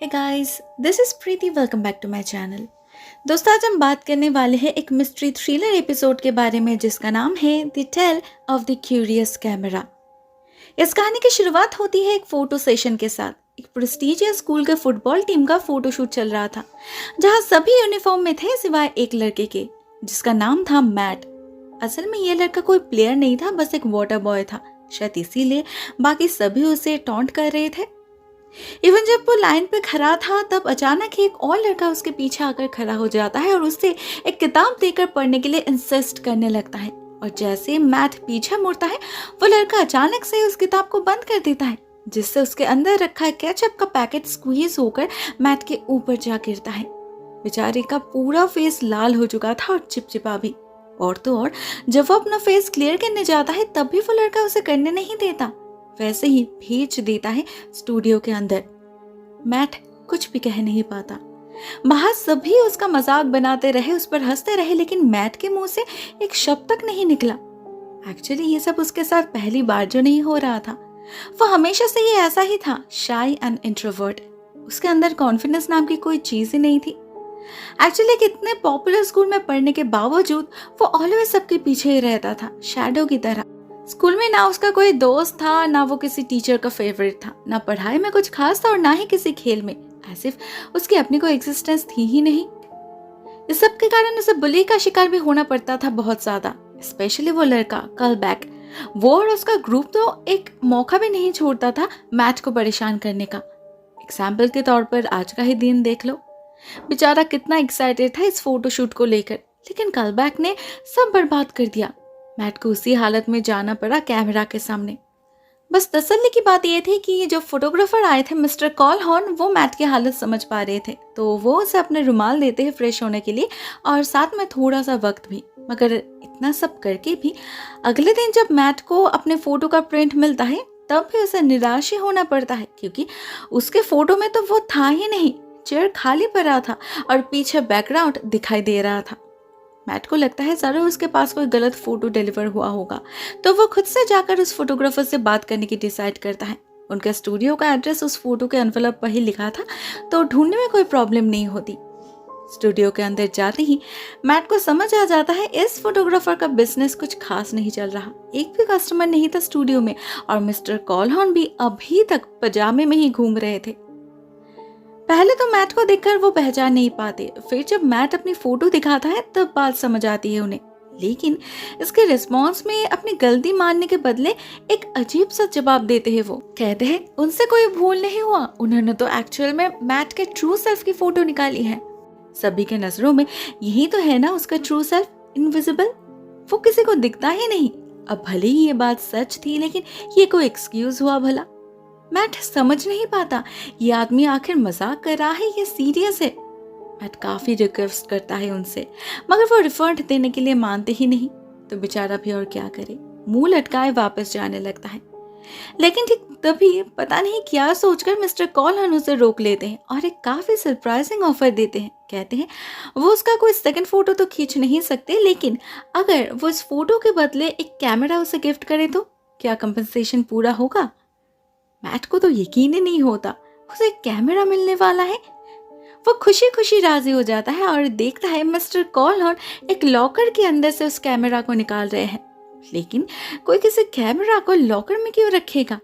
Hey guys, this is Preeti. Welcome back to my channel. दोस्तों, आज हम बात करने वाले हैं एक मिस्ट्री थ्रिलर एपिसोड के बारे में जिसका नाम है the tale of the curious camera. इस कहानी की शुरुआत होती है एक फोटो सेशन के साथ। एक प्रेस्टीजियस स्कूल के फुटबॉल टीम का फोटोशूट चल रहा था, जहां सभी यूनिफॉर्म में थे सिवाय एक लड़के के, जिसका नाम था मैट। असल में यह लड़का कोई प्लेयर नहीं था, बस एक वाटर बॉय था। शायद इसीलिए बाकी सभी उसे टॉन्ट कर रहे थे। इवन जब वो लाइन पे खड़ा था, तब अचानक ही एक और लड़का उसके पीछे आकर खड़ा हो जाता है और उससे एक किताब देकर पढ़ने के लिए इंसिस्ट करने लगता है। और जैसे ही मैट पीछे मुड़ता है, वो लड़का अचानक से उस किताब को बंद कर देता है, जिससे उसके अंदर रखा केचप का पैकेट स्क्वीज होकर मैट के ऊपर जा गिरता है। बेचारे का पूरा फेस लाल हो चुका था और चिपचिपा भी। और तो और, जब वो अपना फेस क्लियर करने जाता है, तब भी वो लड़का उसे करने नहीं देता, वैसे ही भेज देता है स्टूडियो के अंदर। मैट कुछ भी कह नहीं पाता। बाहर सभी उसका मजाक बनाते रहे, उस पर हंसते रहे, लेकिन मैट के मुंह से एक शब्द तक नहीं निकला। एक्चुअली ये सब उसके साथ पहली बार जो नहीं हो रहा था। वो हमेशा से ही ऐसा ही था, शाई एंड इंट्रोवर्ट। उसके अंदर कॉन्फिडेंस नाम की कोई चीज ही नहीं थी। एक्चुअली एक इतने पॉपुलर स्कूल में पढ़ने के बावजूद वो ऑलवेज सबके पीछे ही रहता था, शैडो की तरह। स्कूल में ना उसका कोई दोस्त था, ना वो किसी टीचर का फेवरेट था, ना पढ़ाई में कुछ खास था और ना ही किसी खेल में। ऐसे उसकी अपनी कोई एग्जिस्टेंस थी ही नहीं। इस सब के कारण उसे बुली का शिकार भी होना पड़ता था बहुत ज्यादा। स्पेशली वो लड़का कलबैक, वो और उसका ग्रुप तो एक मौका भी नहीं छोड़ता था मैट को परेशान करने का। एग्जाम्पल के तौर पर आज का ही दिन देख लो। बेचारा कितना एक्साइटेड था इस फोटोशूट को लेकर, लेकिन कलबैक ने सब बर्बाद कर दिया। मैट को उसी हालत में जाना पड़ा कैमरा के सामने। बस तसल्ली की बात यह थी कि जो फोटोग्राफर आए थे मिस्टर कॉलहॉर्न, वो मैट की हालत समझ पा रहे थे, तो वो उसे अपने रुमाल देते हैं फ्रेश होने के लिए और साथ में थोड़ा सा वक्त भी। मगर इतना सब करके भी अगले दिन जब मैट को अपने फोटो का प्रिंट मिलता है, तब भी उसे निराश ही होना पड़ता है, क्योंकि उसके फोटो में तो वो था ही नहीं। चेयर खाली पड़ा था और पीछे बैकग्राउंड दिखाई दे रहा था। मैट को लगता है जरूर उसके पास कोई गलत फोटो डिलीवर हुआ होगा, तो वो खुद से जाकर उस फोटोग्राफर से बात करने की डिसाइड करता है। उनका स्टूडियो का एड्रेस उस फोटो के एनवेलप पर ही लिखा था, तो ढूंढने में कोई प्रॉब्लम नहीं होती। स्टूडियो के अंदर जाते ही मैट को समझ आ जाता है इस फोटोग्राफर का बिजनेस कुछ खास नहीं चल रहा। एक भी कस्टमर नहीं था स्टूडियो में, और मिस्टर कॉलहॉर्न भी अभी तक पजामे में ही घूम रहे थे। पहले तो मैट को देखकर वो पहचान नहीं पाते, फिर जब मैट अपनी फोटो दिखाता है तब बात समझ आती है उन्हें। लेकिन इसके रिस्पॉन्स में अपनी गलती मानने के बदले एक अजीब सा जवाब देते हैं। वो कहते हैं उनसे कोई भूल नहीं हुआ, उन्होंने तो एक्चुअल में मैट के ट्रू सेल्फ की फोटो निकाली है। सभी के नजरों में यही तो है ना उसका ट्रू सेल्फ, इनविजिबल। वो किसी को दिखता ही नहीं। अब भले ही ये बात सच थी, लेकिन ये कोई एक्सक्यूज हुआ भला? मैट समझ नहीं पाता ये आदमी आखिर मजाक कर रहा है या सीरियस है। मैट काफी रिक्वेस्ट करता है उनसे, मगर वो रिफंड देने के लिए मानते ही नहीं। तो बेचारा भी और क्या करे, मुंह लटकाए वापस जाने लगता है। लेकिन ठीक तभी पता नहीं क्या सोचकर मिस्टर कॉलहॉर्न उसे रोक लेते हैं और एक काफी सरप्राइजिंग ऑफर देते हैं। कहते हैं वो उसका कोई सेकंड फोटो तो खींच नहीं सकते, लेकिन अगर वो इस फोटो के बदले एक कैमरा उसे गिफ्ट करे तो क्या कंपनसेशन पूरा होगा? मैट को तो यकीन ही नहीं होता उसे कैमरा मिलने वाला है। वो खुशी खुशी राजी हो जाता है और देखता है मिस्टर कॉलहॉर्न एक लॉकर के अंदर से उस कैमरा को निकाल रहे हैं। लेकिन कोई किसी कैमरा को लॉकर में क्यों रखेगा?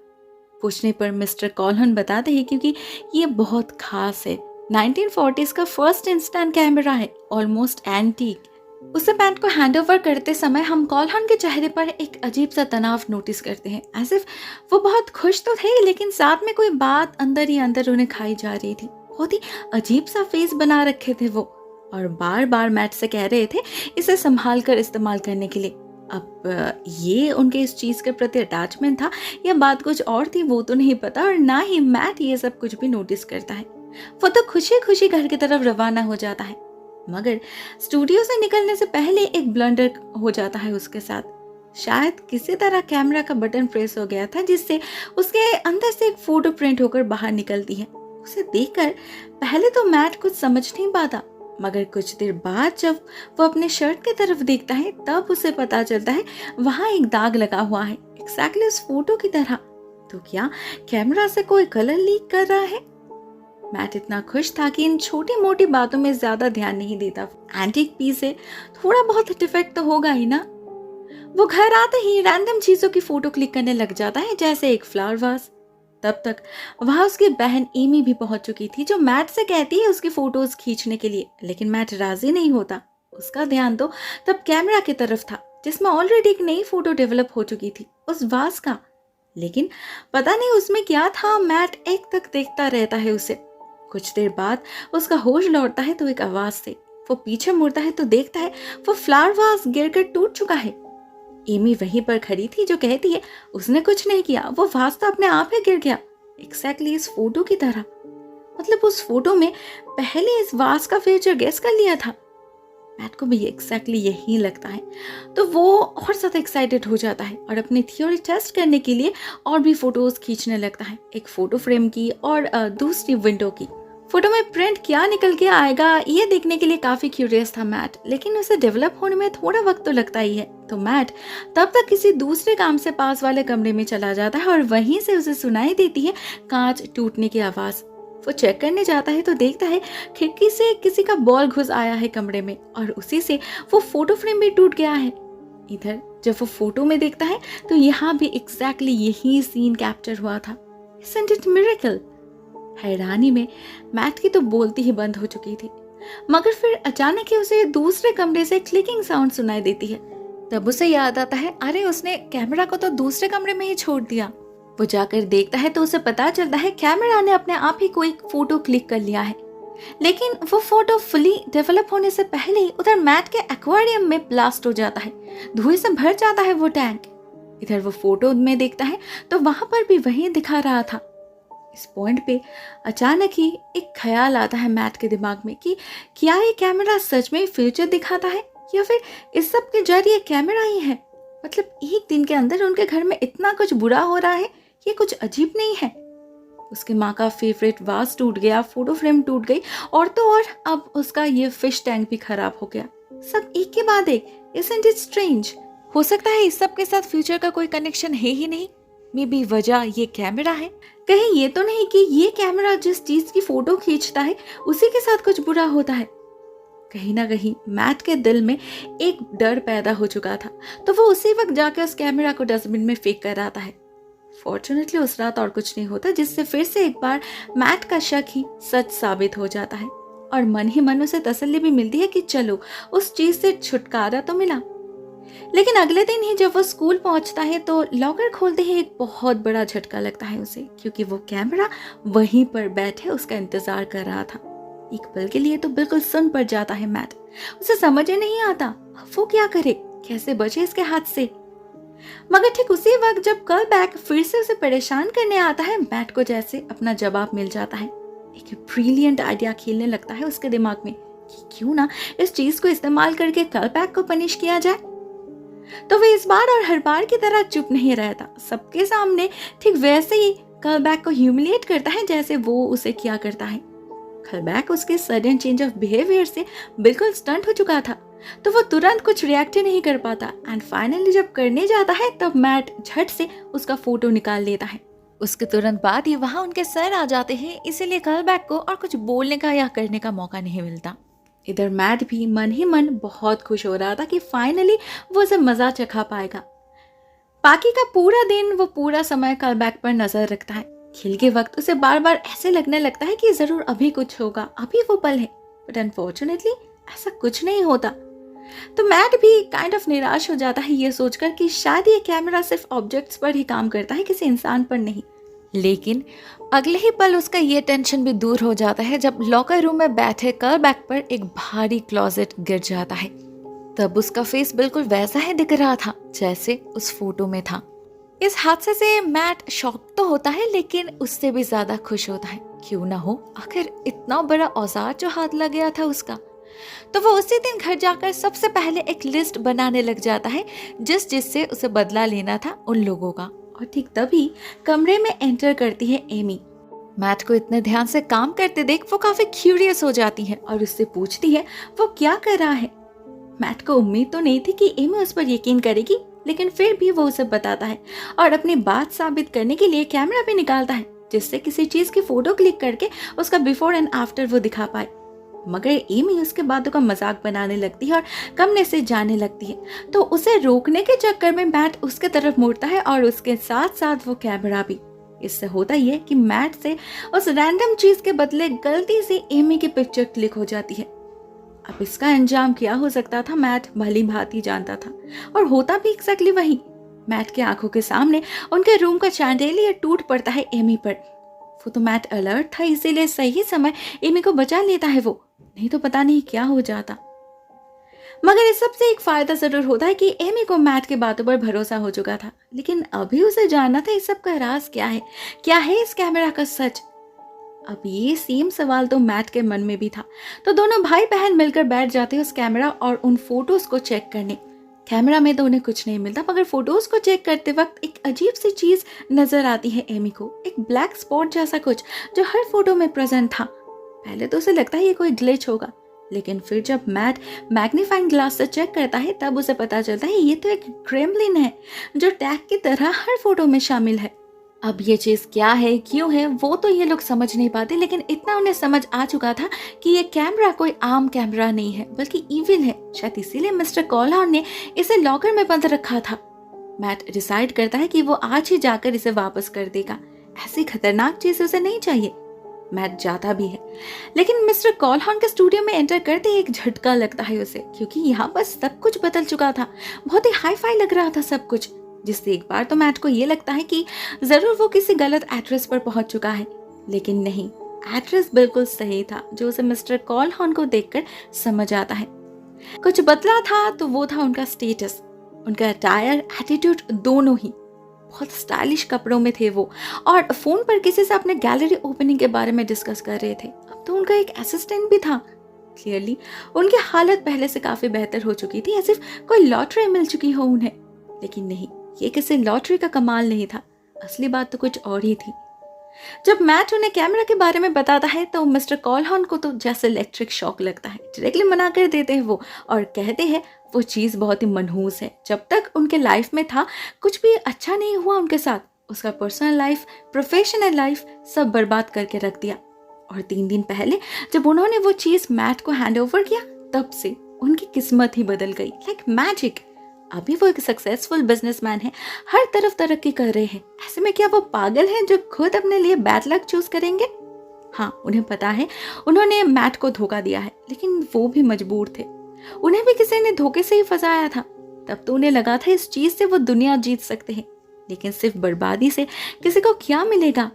पूछने पर मिस्टर कॉलहॉर्न बताते हैं क्योंकि ये बहुत खास है। 1940s का फर्स्ट इंस्टेंट कैमरा है, ऑलमोस्ट एंटीक। उसे पैंट को हैंडओवर करते समय हम कॉलहॉर्न के चेहरे पर एक अजीब सा तनाव नोटिस करते हैं, एज इफ वो बहुत खुश तो थे, लेकिन साथ में कोई बात अंदर ही अंदर उन्हें खाई जा रही थी। बहुत ही अजीब सा फेस बना रखे थे वो, और बार बार मैट से कह रहे थे इसे संभाल कर इस्तेमाल करने के लिए। अब ये उनके इस चीज के प्रति अटैचमेंट था या बात कुछ और थी, वो तो नहीं पता, और ना ही मैट ये सब कुछ भी नोटिस करता है। वो तो खुशी खुशी घर की तरफ रवाना हो जाता है, मगर स्टूडियो से निकलने से पहले एक ब्लंडर हो जाता है उसके साथ। शायद किसी तरह कैमरा का बटन प्रेस हो गया था, जिससे उसके अंदर से एक फोटो प्रिंट होकर बाहर निकलती है। उसे देखकर पहले तो मैट कुछ समझ नहीं पाता, मगर कुछ देर बाद जब वो अपने शर्ट की तरफ देखता है, तब उसे पता चलता है वहां एक दाग लगा हुआ है, एक्जैक्टली उस फोटो की तरह। तो क्या कैमरा से कोई कलर लीक कर रहा है? मैट इतना खुश था कि इन छोटी मोटी बातों में ज्यादा ध्यान नहीं देता। एंटीक पीस है, थोड़ा बहुत डिफेक्ट तो होगा ही ना। वो घर आते ही रैंडम चीजों की फोटो क्लिक करने लग जाता है, जैसे एक फ्लावर वास। तब तक वहां उसकी बहन एमी भी पहुंच चुकी थी, जो मैट से कहती है उसकी फोटोज खींचने के लिए, लेकिन मैट राजी नहीं होता। उसका ध्यान तो तब कैमरा की तरफ था, जिसमें ऑलरेडी एक नई फोटो डेवलप हो चुकी थी उस वास का। लेकिन पता नहीं उसमें क्या था, मैट एक तक देखता रहता है उसे। कुछ देर बाद उसका होश लौटता है तो एक आवाज से वो पीछे मुड़ता है तो देखता है वो फ्लावर वास गिरकर टूट चुका है। एमी वहीं पर खड़ी थी, जो कहती है उसने कुछ नहीं किया, वो वास तो अपने आप ही गिर गया, एग्जैक्टली इस फोटो की तरह। मतलब उस फोटो में पहले इस वास का फ्यूचर गेस कर लिया था। मैट को भी एग्जैक्टली यही लगता है, तो वो और ज्यादा एक्साइटेड हो जाता है और अपनी थ्योरी टेस्ट करने के लिए और भी फोटोज खींचने लगता है, एक फोटो फ्रेम की और दूसरी विंडो की। फोटो में प्रिंट क्या निकल के आएगा ये देखने के लिए काफी क्यूरियस था मैट, लेकिन उसे डेवलप होने में थोड़ा वक्त तो लगता ही है। तो मैट तब तक किसी दूसरे काम से पास वाले कमरे में चला जाता है और वहीं से उसे सुनाई देती है कांच टूटने की आवाज। वो चेक करने जाता है तो देखता है खिड़की से किसी का बॉल घुस आया है कमरे में और उसी से वो फोटो फ्रेम भी टूट गया है। इधर जब वो फोटो में देखता है तो यहाँ भी एग्जैक्टली यही सीन कैप्चर हुआ था। Isn't it miracle? हैरानी में मैट की तो बोलती ही बंद हो चुकी थी, मगर फिर अचानक ही उसे दूसरे कमरे से क्लिकिंग साउंड सुनाई देती है। तब उसे याद आता है, अरे उसने कैमरा को तो दूसरे कमरे में ही छोड़ दिया। वो जाकर देखता है तो उसे पता चलता है कैमरा ने अपने आप ही कोई फोटो क्लिक कर लिया है, लेकिन वो फोटो फुली डेवलप होने से पहले ही उधर मैट के एक्वेरियम में ब्लास्ट हो जाता है, धुएं से भर जाता है वो टैंक। इधर वो फोटो में देखता है तो वहां पर भी वही दिखा रहा था। इस पॉइंट पे अचानक ही एक ख्याल आता है मैट के दिमाग में कि क्या ये कैमरा सच में फ्यूचर दिखाता है या फिर इस सब के जरिए कैमरा ही है। मतलब एक दिन के अंदर उनके घर में इतना कुछ बुरा हो रहा है, ये कुछ अजीब नहीं है। उसकी माँ का फेवरेट वास टूट गया, फोटो फ्रेम टूट गई और तो और अब उसका ये फिश टैंक भी खराब हो गया, सब एक के बाद एक। Isn't it strange? हो सकता है इस सब के साथ फ्यूचर का कोई कनेक्शन है ही नहीं। मे बी वजह ये कैमरा है। कहीं ये तो नहीं कि ये कैमरा जिस चीज की फोटो खींचता है उसी के साथ कुछ बुरा होता है। कहीं ना कहीं मैट के दिल में एक डर पैदा हो चुका था, तो वो उसी वक्त जाकर उस कैमरा को डस्टबिन में फेंक कर आता है। फॉर्चुनेटली उस रात और कुछ नहीं होता, जिससे फिर से एक बार मैट का शक ही सच साबित हो जाता है और मन ही मन उसे तसल्ली भी मिलती है कि चलो उस चीज से छुटकारा तो मिला। लेकिन अगले दिन ही जब वो स्कूल पहुंचता है तो लॉकर खोलते ही एक बहुत बड़ा झटका लगता है उसे, क्योंकि वो कैमरा वहीं पर बैठे उसका इंतजार कर रहा था। एक पल के लिए तो बिल्कुल सुन पड़ जाता है मैट। उसे समझ ही नहीं आता वो क्या करे, कैसे बचे इसके हाथ से। मगर ठीक उसी वक्त जब कल बैक फिर से उसे परेशान करने आता है, मैट को जैसे अपना जवाब मिल जाता है। एक ब्रिलियंट आइडिया खेलने लगता है उसके दिमाग में कि क्यों ना इस चीज को इस्तेमाल करके कल बैक को पनिश किया जाए। तो वह इस बार और हर बार की तरह चुप नहीं रहता, सबके सामने ठीक वैसे ही कलबैक को ह्यूमिलिएट करता है जैसे वो उसे किया करता है। कलबैक उसके सडन चेंज ऑफ बिहेवियर से बिल्कुल स्टंट हो चुका था, तो वो तुरंत कुछ रिएक्ट नहीं कर पाता। एंड फाइनली जब करने जाता है तब मैट झट से उसका फोटो निकाल लेता है। उसके तुरंत बाद ही वहां उनके सर आ जाते हैं, इसीलिए कलबैक को और कुछ बोलने का या करने का मौका नहीं मिलता। इधर मैट भी मन ही मन बहुत खुश हो रहा था कि फाइनली वो उसे मजा चखा पाएगा। बाकी का पूरा दिन वो पूरा समय कलबैक पर नजर रखता है। खेल के वक्त उसे बार बार ऐसे लगने लगता है कि जरूर अभी कुछ होगा, अभी वो पल है, बट अनफॉर्चुनेटली ऐसा कुछ नहीं होता। तो मैट भी काइंड ऑफ निराश हो जाता है ये सोचकर कि शायद ये कैमरा सिर्फ ऑब्जेक्ट्स पर ही काम करता है, किसी इंसान पर नहीं। लेकिन अगले ही पल उसका ये टेंशन भी दूर हो जाता है जब लॉकर रूम में बैठे कलबैक पर एक भारी क्लोजेट गिर जाता है। तब उसका फेस बिल्कुल वैसा ही दिख रहा था जैसे उस फोटो में था। इस हादसे से मैट शॉक तो होता है, लेकिन उससे भी ज्यादा खुश होता है। क्यों ना हो, आखिर इतना बड़ा औजार जो हाथ लग गया था उसका। तो वो उसी दिन घर जाकर सबसे पहले एक लिस्ट बनाने लग जाता है जिससे उसे बदला लेना था उन लोगों का। और ठीक तभी कमरे में एंटर करती है एमी। मैट को इतने ध्यान से काम करते देख वो काफी क्यूरियस हो जाती है और उससे पूछती है वो क्या कर रहा है। मैट को उम्मीद तो नहीं थी कि एमी उस पर यकीन करेगी, लेकिन फिर भी वो उसे बताता है और अपनी बात साबित करने के लिए कैमरा भी निकालता है, जिससे किसी चीज की फोटो क्लिक करके उसका बिफोर एंड आफ्टर वो दिखा पाए। मगर एमी उसके बातों का मजाक बनाने लगती है और कमरे से जाने लगती है, तो उसे रोकने के चक्कर में मैट उसके तरफ मुड़ता है और उसके साथ साथ वो कैमरा भी। इससे होता ही है कि मैट से उस रैंडम चीज के बदले गलती से एमी की पिक्चर क्लिक हो जाती है। अब इसका अंजाम क्या हो सकता था मैट भली भांति जानता था, और होता भी एग्जैक्टली वही। मैट के आंखों के सामने उनके रूम का चैंडेलियर टूट पड़ता है एमी पर। वो तो मैट अलर्ट था, इसीलिए सही समय एमी को बचा लेता है वो, नहीं तो पता नहीं क्या हो जाता। मगर इस सबसे एक फायदा जरूर होता है कि एमी को मैट के बातों पर भरोसा हो चुका था, लेकिन अभी उसे जानना था इस सब का राज क्या है इस कैमरा का सच। अब ये सेम सवाल तो मैट के मन में भी था, तो दोनों भाई बहन मिलकर बैठ जाते उस कैमरा और उन फोटोज को चेक करने। कैमरा में तो उन्हें कुछ नहीं मिलता, मगर फोटोज को चेक करते वक्त एक अजीब सी चीज नजर आती है एमी को, एक ब्लैक स्पॉट जैसा कुछ जो हर फोटो में प्रेजेंट था। पहले तो उसे लगता है ये कोई ग्लिच होगा, लेकिन फिर जब मैट मैग्नीफाइंग ग्लास से चेक करता है तब उसे पता चलता है ये तो एक ग्रेमलिन है जो टैग की तरह हर फोटो में शामिल है। अब ये चीज क्या है, क्यों है, वो तो ये लोग समझ नहीं पाते, लेकिन इतना उन्हें समझ आ चुका था कि ये कैमरा कोई आम कैमरा नहीं है बल्कि इविल है। शायद इसीलिए मिस्टर कॉलहॉर्न ने इसे लॉकर में बंद रखा था। मैट डिसाइड करता है कि वो आज ही जाकर इसे वापस कर देगा, ऐसी खतरनाक चीज उसे नहीं चाहिए। मैट जाता भी है, लेकिन मिस्टर कॉलहॉर्न के स्टूडियो में एंटर करते ही एक झटका लगता है उसे, क्योंकि यहाँ पर सब कुछ बदल चुका था। बहुत ही हाई फाई लग रहा था सब कुछ, जिससे एक बार तो मैट को ये लगता है कि जरूर वो किसी गलत एड्रेस पर पहुंच चुका है, लेकिन नहीं, एड्रेस बिल्कुल सही था जो उसे मिस्टर कॉलहॉर्न को देखकर समझ आता है। कुछ बदला था तो वो था उनका स्टेटस, उनका अटायर, एटीट्यूड दोनों ही। बहुत स्टाइलिश कपड़ों में थे वो, और फोन पर किसी से अपने गैलरी ओपनिंग के बारे में डिस्कस कर रहे थे। अब तो उनका एक असिस्टेंट भी था। क्लियरली उनकी हालत पहले से काफी बेहतर हो चुकी थी, ऐसे कोई लॉटरी मिल चुकी हो उन्हें। लेकिन नहीं, ये किसी लॉटरी का कमाल नहीं था, असली बात तो कुछ और ही थी। जब मैट उन्हें कैमरा के बारे में बताता है तो मिस्टर कॉलहॉर्न को तो जैसे इलेक्ट्रिक शॉक लगता है। डायरेक्टली मना कर देते हैं वो, और कहते हैं वो चीज़ बहुत ही मनहूस है। जब तक उनके लाइफ में था कुछ भी अच्छा नहीं हुआ उनके साथ, उसका पर्सनल लाइफ, प्रोफेशनल लाइफ सब बर्बाद करके रख दिया। और 3 दिन पहले जब उन्होंने वो चीज़ मैट को हैंड ओवर किया, तब से उनकी किस्मत ही बदल गई, लाइक मैजिक। अभी वो एक सक्सेसफुल बिजनेसमैन है, हर तरफ तरक्की कर रहे हैं। ऐसे में क्या वो पागल हैं जो खुद अपने लिए बैड लक चूज करेंगे? हाँ, उन्हें पता है उन्होंने मैट को धोखा दिया है, लेकिन वो भी मजबूर थे। उन्हें भी किसी ने धोखे से ही फंसाया था। तब तो उन्हें लगा था इस चीज से वो दुनिया जीत सकते हैं, लेकिन सिर्फ बर्बादी से किसी को क्या मिलेगा।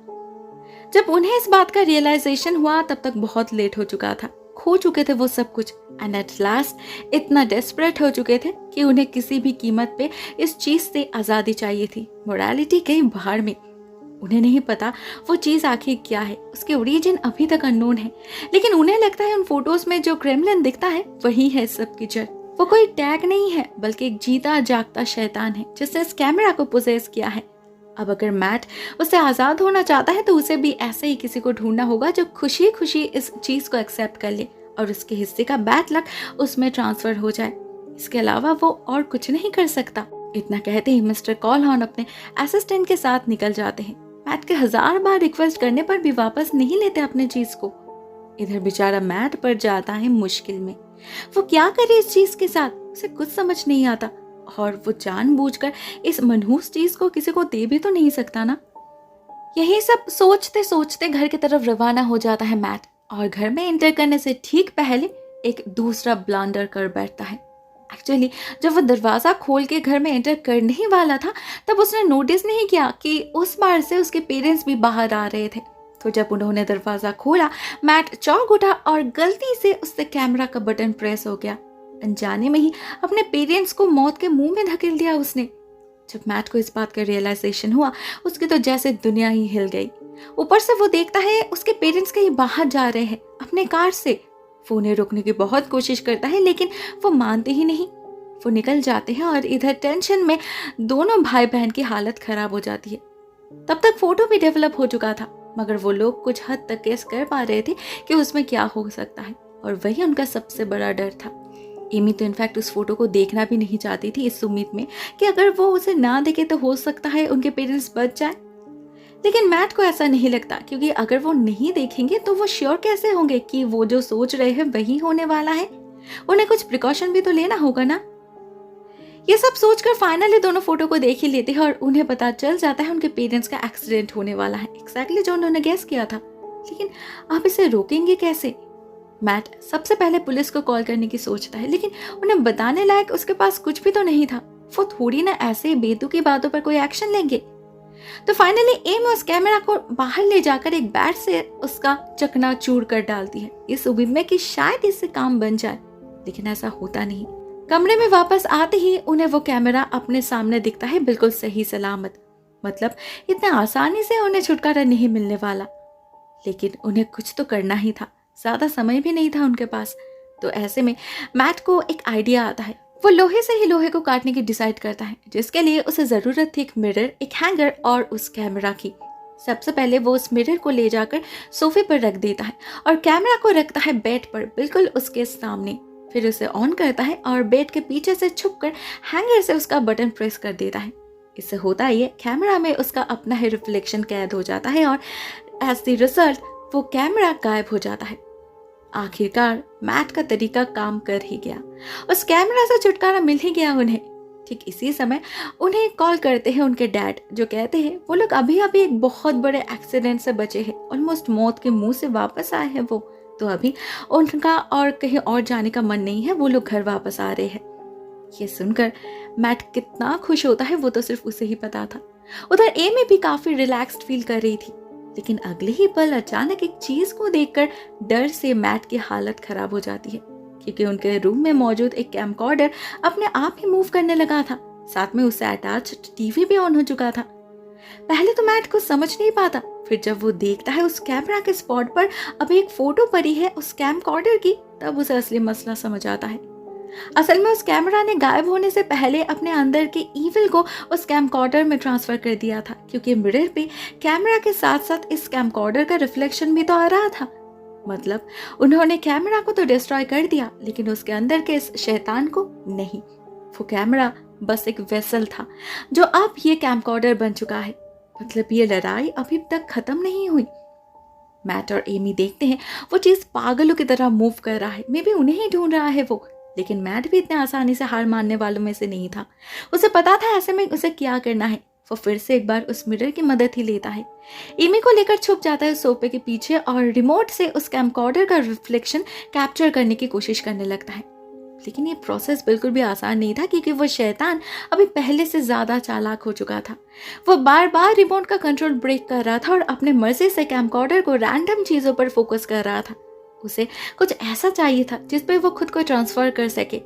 जब उन्हें इस बात का रियलाइजेशन हुआ तब तक बहुत लेट हो चुका था। खो चुके थे वो सब कुछ, एंड एट लास्ट इतना डेस्परेट हो चुके थे कि उन्हें किसी भी कीमत पे इस चीज से आजादी चाहिए थी। मोरालिटी कहीं बाहर में। उन्हें नहीं पता वो चीज आखिर क्या है, उसके ओरिजिन अभी तक अननोन है, लेकिन उन्हें लगता है उन फोटोज में जो क्रेमलिन दिखता है वही है सब की जड़। वो कोई टैग नहीं है बल्कि एक जीता जागता शैतान है जिसने इस कैमरा को पोजेस किया है। अब अगर मैट उससे आजाद होना चाहता है तो उसे भी ऐसे ही किसी को ढूंढना होगा जो खुशी खुशी इस चीज को एक्सेप्ट कर ले और उसके हिस्से का बैड लक उसमें ट्रांसफर हो जाए। इसके अलावा वो और कुछ नहीं कर सकता। इतना कहते ही मिस्टर कॉलहॉर्न अपने असिस्टेंट के साथ निकल जाते हैं। मैट के 1000 बार रिक्वेस्ट करने पर भी वापस नहीं लेते अपने चीज को। इधर बेचारा मैट पर जाता है मुश्किल में। वो क्या करे इस चीज के साथ, उसे कुछ समझ नहीं आता, और वो जानबूझकर इस मनहूस चीज को किसी को दे भी तो नहीं सकता ना। यही सब सोचते सोचते घर की तरफ रवाना हो जाता है मैट, और घर में एंटर करने से ठीक पहले एक दूसरा ब्लंडर कर बैठता है। एक्चुअली जब वो दरवाजा खोल के घर में एंटर करने ही वाला था तब उसने नोटिस नहीं किया कि उस बार से उसके पेरेंट्स भी बाहर आ रहे थे। तो जब उन्होंने दरवाजा खोला, मैट चौंक उठा और गलती से उससे कैमरा का बटन प्रेस हो गया। अनजाने में ही अपने पेरेंट्स को मौत के मुंह में धकेल दिया उसने। जब मैट को इस बात का रियलाइजेशन हुआ, उसकी तो जैसे दुनिया ही हिल गई। ऊपर से वो देखता है उसके पेरेंट्स कहीं बाहर जा रहे हैं अपने कार से। वो उन्हें रोकने की बहुत कोशिश करता है, लेकिन वो मानते ही नहीं। वो निकल जाते हैं और इधर टेंशन में दोनों भाई बहन की हालत खराब हो जाती है। तब तक फोटो भी डेवलप हो चुका था, मगर वो लोग कुछ हद तक गेस कर पा रहे थे कि उसमें क्या हो सकता है, और वही उनका सबसे बड़ा डर था। एमी तो इनफैक्ट उस फोटो को देखना भी नहीं चाहती थी, इस उम्मीद में कि अगर वो उसे ना देखे तो हो सकता है उनके पेरेंट्स बच जाए। लेकिन मैट को ऐसा नहीं लगता, क्योंकि अगर वो नहीं देखेंगे तो वो श्योर कैसे होंगे कि वो जो सोच रहे हैं वही होने वाला है। उन्हें कुछ प्रिकॉशन भी तो लेना होगा ना। ये सब सोचकर फाइनली दोनों फोटो को देख ही लेते हैं और उन्हें पता चल जाता है उनके पेरेंट्स का एक्सीडेंट होने वाला है, एक्जैक्टली जो उन्होंने गेस किया था। लेकिन आप इसे रोकेंगे कैसे? मैट सबसे पहले पुलिस को कॉल करने की सोचता है, लेकिन उन्हें बताने लायक उसके पास कुछ भी तो नहीं था। वो थोड़ी ना ऐसे बेतुकी बातों पर कोई एक्शन लेंगे। तो फाइनली एम उस कैमरा को बाहर ले जाकर एक बैट से उसका चकनाचूर कर डालती है, इस उम्मीद में कि शायद इससे काम बन जाए, लेकिन ऐसा होता नहीं। कमरे में वापस आते ही उन्हें वो कैमरा अपने सामने दिखता है, बिल्कुल सही सलामत। मतलब इतने आसानी से उन्हें छुटकारा नहीं मिलने वाला। लेकिन उन्हें कुछ तो करना ही था, ज्यादा समय भी नहीं था उनके पास। तो ऐसे में मैट को एक आइडिया आता है। वो लोहे से ही लोहे को काटने की डिसाइड करता है, जिसके लिए उसे जरूरत थी एक मिरर, एक हैंगर और उस कैमरा की। सबसे पहले वो उस मिरर को ले जाकर सोफे पर रख देता है और कैमरा को रखता है बेड पर, बिल्कुल उसके सामने। फिर उसे ऑन करता है और बेड के पीछे से छुपकर हैंगर से उसका बटन प्रेस कर देता है। इससे होता ये, कैमरा में उसका अपना ही रिफ्लेक्शन कैद हो जाता है और एज द रिजल्ट वो कैमरा गायब हो जाता है। आखिरकार मैट का तरीका काम कर ही गया, उस कैमरा से छुटकारा मिल ही गया उन्हें। ठीक इसी समय उन्हें कॉल करते हैं उनके डैड, जो कहते हैं वो लोग अभी अभी एक बहुत बड़े एक्सीडेंट से बचे हैं, ऑलमोस्ट मौत के मुंह से वापस आए हैं वो। तो अभी उनका और कहीं और जाने का मन नहीं है, वो लोग घर वापस आ रहे हैं। ये सुनकर मैट कितना खुश होता है वो तो सिर्फ उसे ही पता था। उधर एमी भी काफी रिलैक्स्ड फील कर रही थी, लेकिन अगले ही पल अचानक एक चीज को देखकर डर से मैट की हालत खराब हो जाती है, क्योंकि उनके रूम में मौजूद एक कैमकॉर्डर अपने आप ही मूव करने लगा था। साथ में उससे अटैच्ड टीवी भी ऑन हो चुका था। पहले तो मैट कुछ समझ नहीं पाता, फिर जब वो देखता है उस कैमरा के स्पॉट पर अभी एक फोटो पड़ी है उस कैमकॉर्डर की, तब उसे असली मसला समझ आता है। असल में उस कैमरा ने गायब होने से पहले अपने अंदर के ईविल को उस कैमकॉर्डर में ट्रांसफर कर दिया था, क्योंकि मिरर पे कैमरा के साथ साथ इस कैमकॉर्डर का रिफ्लेक्शन भी तो आ रहा था। मतलब उन्होंने कैमरा को तो डिस्ट्रॉय कर दिया, लेकिन उसके अंदर के इस शैतान को नहीं। वो कैमरा बस एक वेसल था जो अब ये कैमकॉर्डर बन चुका है। मतलब ये लड़ाई अभी तक खत्म नहीं हुई। मैट और एमी देखते हैं वो चीज पागलों की तरह मूव कर रहा है, मे बी उन्हें ही ढूंढ रहा है वो। लेकिन मैट भी इतने आसानी से हार मानने वालों में से नहीं था। उसे पता था ऐसे में उसे क्या करना है। वो फिर से एक बार उस मिरर की मदद ही लेता है, एमी को लेकर छुप जाता है सोफे के पीछे और रिमोट से उस कैमकॉर्डर का रिफ्लेक्शन कैप्चर करने की कोशिश करने लगता है। लेकिन ये प्रोसेस बिल्कुल भी आसान नहीं था, क्योंकि वो शैतान अभी पहले से ज्यादा चालाक हो चुका था। वो बार बार रिमोट का कंट्रोल ब्रेक कर रहा था और अपने मर्जी से कैमकॉर्डर को रैंडम चीजों पर फोकस कर रहा था। उसे कुछ ऐसा चाहिए था जिस पे वो खुद को ट्रांसफर कर सके।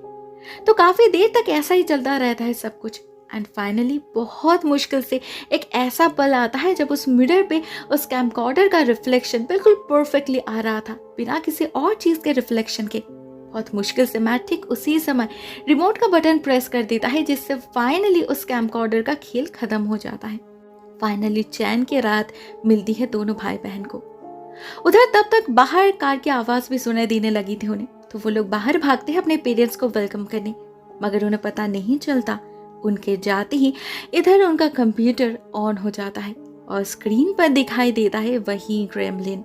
तो काफी देर तक ऐसा ही चलता रहता है सब कुछ। एंड फाइनली बहुत मुश्किल से एक ऐसा पल आता है जब उस मिरर पे उस कैमकॉर्डर का रिफ्लेक्शन बिल्कुल परफेक्टली आ रहा था, बिना किसी और चीज के रिफ्लेक्शन के। बहुत मुश्किल से मैट ठीक उसी समय रिमोट का बटन प्रेस कर देता है, जिससे फाइनली उस कैमकॉर्डर का खेल खत्म हो जाता है। फाइनली चैन की रात मिलती है दोनों भाई बहन को। उधर तब तक बाहर कार की आवाज भी सुनाई देने लगी थी उन्हें, तो वो लोग बाहर भागते हैं अपने पेरेंट्स को वेलकम करने। मगर उन्हें पता नहीं चलता, उनके जाते ही इधर उनका कंप्यूटर ऑन हो जाता है और स्क्रीन पर दिखाई देता है वही ग्रेमलिन,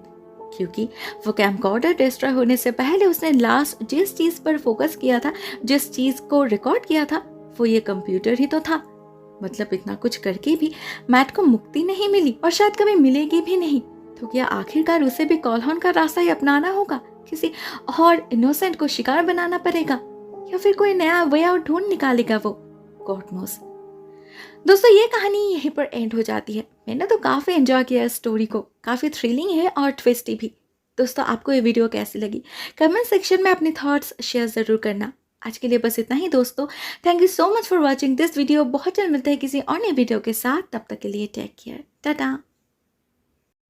क्योंकि वो कैमकॉर्डर डिस्ट्रॉय होने से पहले उसने लास्ट जिस चीज पर फोकस किया था, जिस चीज को रिकॉर्ड किया था, वो ये कंप्यूटर ही तो था। मतलब इतना कुछ करके भी मैट को मुक्ति नहीं मिली और शायद कभी मिलेगी भी नहीं। तो क्या आखिरकार उसे भी कॉलहॉर्न का रास्ता ही अपनाना होगा, किसी और इनोसेंट को शिकार बनाना पड़ेगा, या फिर कोई नया वे आउट ढूंढ निकालेगा वो, गॉड नोस। दोस्तों ये कहानी यहीं पर एंड हो जाती है। मैंने तो काफ़ी एंजॉय किया इस स्टोरी को, काफ़ी थ्रिलिंग है और ट्विस्टी भी। दोस्तों आपको ये वीडियो कैसी लगी कमेंट सेक्शन में अपने थॉट्स शेयर ज़रूर करना। आज के लिए बस इतना ही दोस्तों। Thank you so much for watching this video. बहुत जल्द मिलते हैं किसी और नए वीडियो के साथ, तब तक के लिए टेक केयर, टाटा।